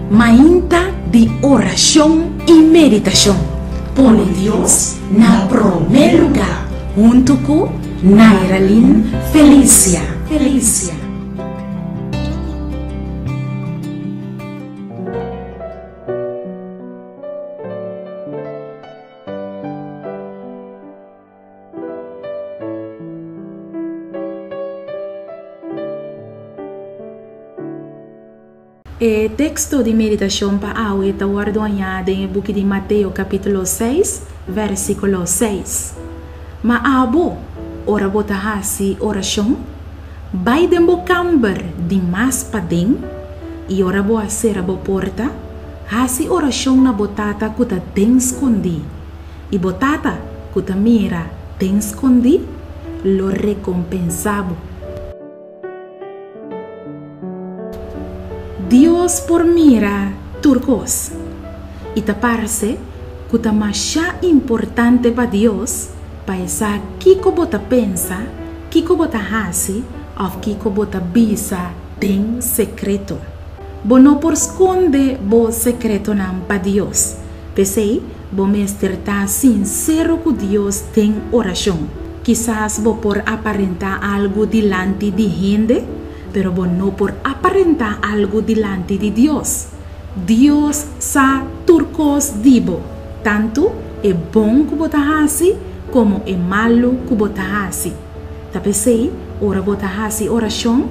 Mainta di Orashon y Meditashon. Pone Dios na primer lugar, junto con Nairalin Felicia. O texto de meditação para hoje está guardado em book de Mateus capítulo 6, versículo 6. Maabo, ora bota Hasí oração, vai dembo kamber de mas padem, e ora boa ser a bo porta, Hasí oração na botata kuta den escondi, e botata kuta mira den escondi, lo recompensabo. Dios por mira turcos. E te parece que o mais importante para Deus para essa kiko bota pensa, kiko bota hasi, ou kiko bota bisa tem secreto. Bo não por esconde bo secreto não para Deus. Pesei, bo mestre tá sincero que Deus tem oração. Quizás bo por aparentar algo delante de hende, pero bo no por aparentar algo delante de Dios. Dios sa turcos dibo, tanto é bom que bota hasi, como é malo que bota hasi. Ta pesei, ora bota hasi oração,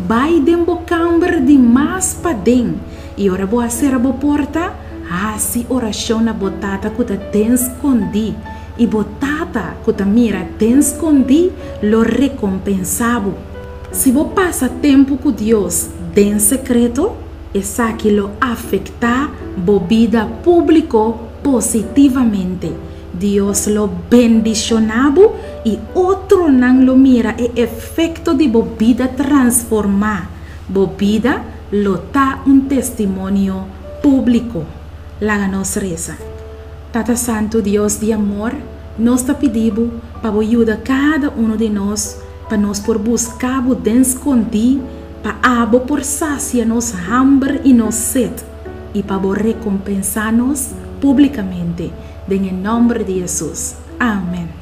vai dembo kamber de mas padem, e ora boa ser bo porta, hasi oração na botata que ta ten escondi, e botata que ta mira ten escondi, lo recompensabo. Se você passa tempo com Deus em secreto, isso que lo afeta a vida pública positivamente. Deus lo bendicionado e outro não lo mira o efeito de a vida transformar. A vida lo tá testemunho público. Láganos reza. Tata Santu, Deus de amor, nós te pedimos para ajudar cada de nós para nós por buscar o den escondi, para abo por saciar nos hambre e nos sede, e para recompensar-nos publicamente, em nome de Jesus. Amém.